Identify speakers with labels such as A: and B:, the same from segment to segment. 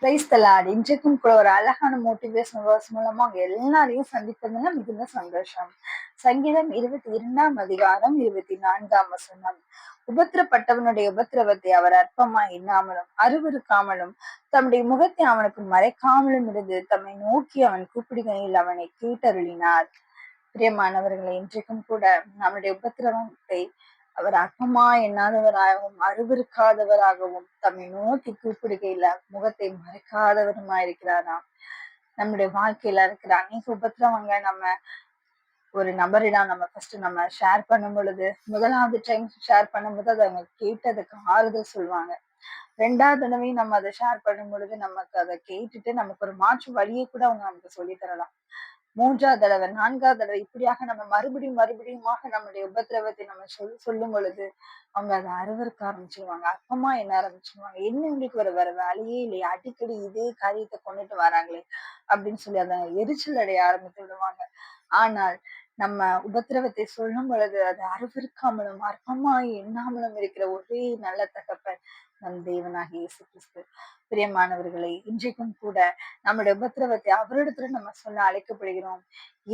A: Praise the Lord. இன்றைக்கும் கூட ஒரு அழகான மோட்டிவேஷன் வேர்ஸ் மூலமா அவங்க எல்லாரையும் சந்திப்பதுல மிகுந்த சந்தோஷம். சங்கீதம் 22ஆம் அதிகாரம் 24ஆம் வசனம். உபத்திரப்பட்டவனுடைய உபத்திரவத்தை அவர் அற்பமா எண்ணாமலும் அருவருக்காமலும் தம்முடைய முகத்தை அவனுக்கு மறைக்காமலும் இருந்து தம்மை நோக்கி அவன் கூப்பிடுகையில் அவனை கேட்டருளினார். பிரியமானவர்களை, இன்றைக்கும் கூட நம்முடைய உபத்திரவத்தை அவர் அற்பமா எண்ணாதவராகவும் அருவருக்காதவராகவும் தம்மை நோக்கி கூப்பிடுகையில முகத்தை மறைக்காதவருமாயிருக்கிறாராம். நம்முடைய வாழ்க்கையில இருக்கிற அநேக உபத்திரவங்க நம்ம ஒரு நபரிடம் நம்ம ஃபர்ஸ்ட் நம்ம ஷேர் பண்ணும் பொழுது, முதலாவது டைம் ஷேர் பண்ணும்போது அதை அவங்க கேட்டதுக்கு ஆறுதல் சொல்லுவாங்க. 2வது தடவையும் நம்ம அதை ஷேர் பண்ணும் பொழுது நமக்கு அதை கேட்டுட்டு நமக்கு ஒரு மாற்று வழியை கூட அவங்க நமக்கு சொல்லி தரலாம். 3வது தடவை 4வது தடவை இப்படியாக நம்ம மறுபடியுமாக நம்முடைய உபத்திரவத்தை நம்ம சொல்லும் பொழுது அவங்க அதை அருவருக்க ஆரம்பிச்சிருவாங்க, அற்பமா என்ன ஆரம்பிச்சிருவாங்க. என்ன உங்களுக்கு வேற வேலையே இல்லையா, அடிக்கடி இதே காரியத்தை கொண்டுட்டு வராங்களே அப்படின்னு சொல்லி அதை எரிச்சல் அடைய ஆரம்பித்து விடுவாங்க. ஆனால் நம்ம உபத்திரவத்தை சொல்லும் பொழுது அது அருவருக்காமலும் அற்பமாய் எண்ணாமலும் இருக்கிற ஒரே நல்ல தகப்பன் நம் தேவனாகிய இயேசு கிறிஸ்து. பிரியமானவர்களை, இன்றைக்கும் கூட நம்முடைய உபத்திரவத்தை அவரிடத்துல நம்ம சொல்ல அழைக்கப்படுகிறோம்.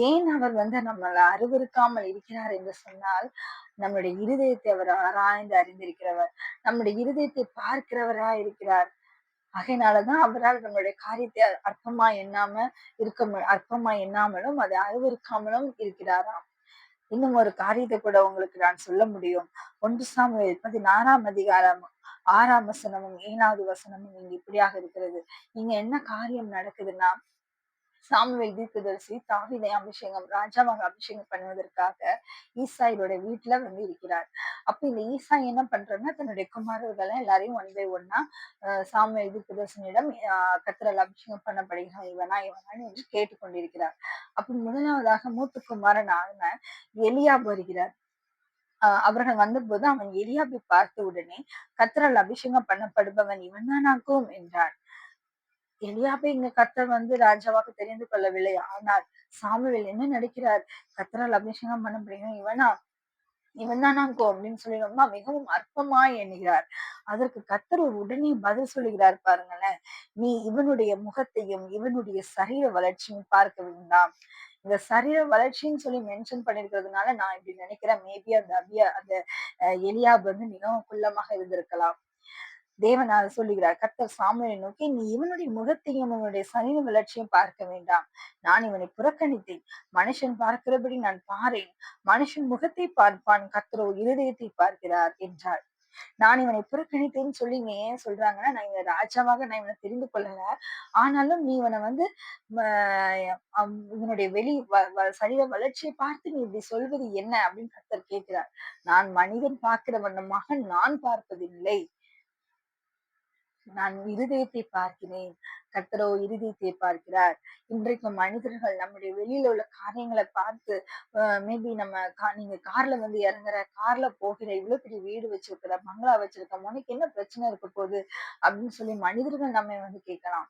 A: ஏன் அவர் நம்மளை அருவருக்காமல் இருக்கிறார் என்று சொன்னால், நம்முடைய இருதயத்தை அவர் ஆராய்ந்து அறிந்திருக்கிறவர், நம்முடைய இருதயத்தை பார்க்கிறவரா இருக்கிறார். ஆகையினாலதான் அவரால் நம்மளுடைய காரியத்தை அற்பமா எண்ணாமலும் அதை அருவருக்காமலும் இருக்கிறாராம். இன்னும் ஒரு காரியத்தை கூட உங்களுக்கு நான் சொல்ல முடியும். 1 சாமுவேல் 16ஆம் அதிகாரம் 6ஆம் வசனமும் 7வது வசனமும் இங்க இப்படியாக இருக்கிறது. இங்க என்ன காரியம் நடக்குதுன்னா, சாமுவேல் தீர்க்கதரிசி தாவீதை ராஜாவாக அபிஷேகம் பண்ணுவதற்காக ஈசாயோட வீட்டுல இருக்கிறார். அப்ப இந்த ஈசாய் என்ன பண்றாருன்னா, தன்னுடைய குமாரர்களை எல்லாரையும் ஒன் பை ஒன்னா சாமுவேல் தீர்க்கதரிசனிடம் கர்த்தரால் அபிஷேகம் பண்ணப்படுகிறார் இவனா என்று கேட்டுக்கொண்டிருக்கிறார். அப்ப முதலாவதாக மூத்த குமாரனான எலியாப் வருகிறார். அவர்கள் வந்தபோது அவன் எலியாபை பார்த்த உடனே, கர்த்தரால் அபிஷேகம் பண்ணப்படுபவன் இவன் தானாக்கும் என்றான். எலியாபை இங்க கர்த்தர் ராஜாவாக தெரிந்து கொள்ளவில்லை. ஆனால் சாமுவேல் என்ன நடக்கிறார், கர்த்தரால் அபிஷேகம் பண்ணப்படுகிறவன் இவன் தானாக்கோ அப்படின்னு சொல்லி ரொம்ப மிகவும் அற்பமாய் எண்ணுகிறார். அதற்கு கர்த்தர் உடனே பதில் சொல்லுகிறார் பாருங்களேன். நீ இவனுடைய முகத்தையும் இவனுடைய சரீர வளர்ச்சியும் பார்க்க வேண்டாம். இந்த சரீர வளர்ச்சின்னு சொல்லி மென்ஷன் பண்ணிருக்கிறதுனால நான் இப்படி நினைக்கிறேன், மேபி அந்த எலியாப் மிகவும் குள்ளமாக இருந்திருக்கலாம். தேவன் அதை சொல்லுகிறார். கர்த்தர் சாமுவேலை நோக்கி, நீ இவனுடைய முகத்தையும் இவனுடைய சரீர வளர்ச்சியும் பார்க்க வேண்டாம். நான் இவனை புறக்கணித்தேன். மனுஷன் பார்க்கிறபடி நான் பாரேன். மனுஷன் முகத்தை பார்ப்பான், கர்த்தரோ இருதயத்தை பார்க்கிறார் என்றார். நான் இவனை புறக்கணித்தேன்னு சொல்லி நீ ஏன் சொல்றாங்கன்னா, நான் இவனை ராஜாவாக நான் இவனை தெரிந்து கொள்ளல. ஆனாலும் நீ இவனை இவனுடைய சரீர வளர்ச்சியை பார்த்து நீ இப்படி சொல்வது என்ன அப்படின்னு கர்த்தர் கேட்கிறார். நான் மனிதன் பார்க்கிற வண்ணமாக நான் பார்ப்பதில்லை, நான் இருதயத்தை பார்க்கிறேன், கர்த்தரோ இருதயத்தை பார்க்கிறார். இன்றைக்கு மனிதர்கள் நம்முடைய வெளியில உள்ள காரியங்களை பார்த்து மேபி நீங்க கார்ல இறங்குற, கார்ல போகிற, இவ்வளவு பெரிய வீடு வச்சிருக்கிற, பங்களா வச்சிருக்க, உனக்கு என்ன பிரச்சனை இருக்க போகுது அப்படின்னு சொல்லி மனிதர்கள் நம்ம கேட்கலாம்.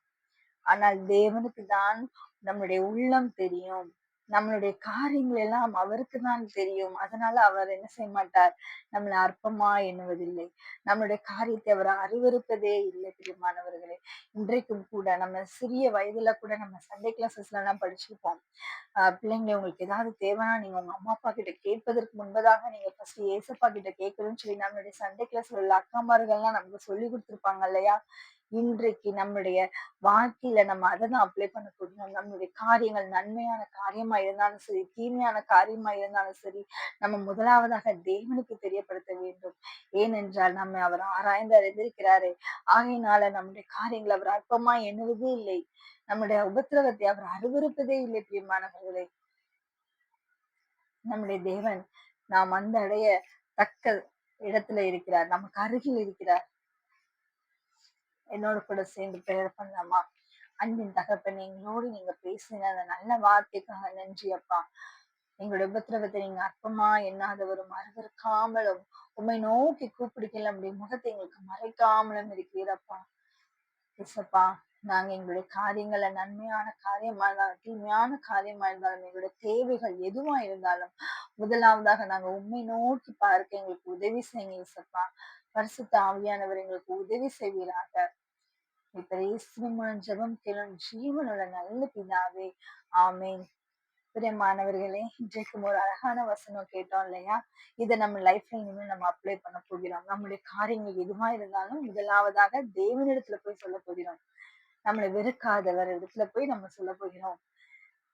A: ஆனால் தேவனுக்கு தான் நம்முடைய உள்ளம் தெரியும். நம்மளுடைய காரியங்கள் எல்லாம் அவருக்கு தான் தெரியும். அதனால அவர் என்ன செய்ய மாட்டார், நம்மளை அற்பமா எண்ணுவதில்லை. நம்மளுடைய காரியத்தை அவர் அருவருப்பதே இல்லை. பிரியமானவர்களே, இன்றைக்கும் கூட நம்ம சிறிய வயதுல கூட நம்ம சண்டே கிளாஸஸ்ல எல்லாம் படிச்சிருப்போம். பிள்ளைங்களை உங்களுக்கு ஏதாவது தேவைன்னா நீங்க உங்க அம்மா அப்பா கிட்ட கேட்பதற்கு முன்பதாக நீங்க ஃபர்ஸ்ட் ஏசப்பா கிட்ட கேட்கணும்னு சொல்லி நம்மளுடைய சண்டே கிளாஸ்ல உள்ள அக்காமார்கள்லாம் நமக்கு சொல்லி கொடுத்துருப்பாங்க இல்லையா. இன்றைக்கு நம்முடைய வாழ்க்கையில நம்ம அதைதான் அப்ளை பண்ண போகிறோம். நம்மளுடைய காரியங்கள் நன்மையான காரியமா இருந்தாலும் சரி, தீமையான காரியமா இருந்தாலும் சரி, நம்ம முதலாவதாக தேவனுக்கு தெரியப்படுத்த வேண்டும். ஏனென்றால் நம்ம அவர் ஆராய்ந்து அறிந்திருக்கிறாரே. ஆகையினால நம்முடைய காரியங்களை அவர் அற்பமா எண்ணுவதே இல்லை. நம்முடைய உபத்திரவத்தை அவர் அருவருப்பதே இல்லை. பிரியமானவர்களே, நம்முடைய தேவன் நாம் அடைய தக்க இடத்துல இருக்கிறார், நமக்கு அருகில் இருக்கிறார். என்னோட கூட சேர்ந்து பிரேயர் பண்ணலாமா? அன்பின் தகப்பன், எங்களோடு நீங்க பேசின அந்த நல்ல வார்த்தைக்காக நன்றி அப்பா. எங்களுடைய உபத்திரவத்தை நீங்க அற்பமா எண்ணாதவரும் அருவருக்காமலும் உண்மை நோக்கி கூப்பிடுக்கல அப்படி முகத்தை எங்களுக்கு மறைக்காமலும் இருக்கிறப்பா. இசப்பா, நாங்க எங்களுடைய காரியங்களை நன்மையான காரியமா இருந்தாலும் தீமையான காரியமா இருந்தாலும் எங்களுடைய தேவைகள் எதுவா இருந்தாலும் முதலாவதாக நாங்க உண்மை நோக்கி பார்க்க எங்களுக்கு உதவி செய்யுங்க இசப்பா. பரிசுத்த ஆவியானவர் எங்களுக்கு உதவி செய்வீராக. இப்ப இயேசுவின் மூலம் ஜெபம் கேளும் ஜீவனுள்ள நல்ல பிதாவே. ஆமென். பிரியமானவர்களே, இன்றைக்கும் ஒரு அழகான வசனம் கேட்டோம் இல்லையா? இத நம்ம லைஃப்ல இனிமே நம்ம அப்ளை பண்ண போகிறோம். நம்முடைய காரியங்கள் எதுவா இருந்தாலும் முதலாவதாக தேவனிடத்துல போய் சொல்லப் போகிறோம். நம்மளை வெறுக்காதவர் இடத்துல போய் நம்ம சொல்லப் போகிறோம்.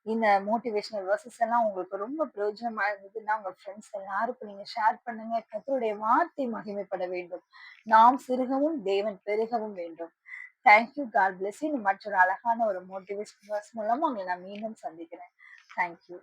A: இந்த மோட்டிவேஷனல் வெர்சஸ் எல்லாம் உங்களுக்கு ரொம்ப பிரயோஜனமா இருந்ததுன்னா, உங்க ஃப்ரெண்ட்ஸ் எல்லாருக்கும் நீங்க ஷேர் பண்ணுங்க. கர்த்தருடைய வார்த்தை மகிமைப்பட வேண்டும். நாம் சிறுகவும், தேவன் பெருகவும் வேண்டும். Thank you. God bless you. மற்றொரு அழகான ஒரு மோட்டிவேஷனல் வெர்ஸ் மூலமா உங்களை நான் மீண்டும் சந்திக்கிறேன். Thank you.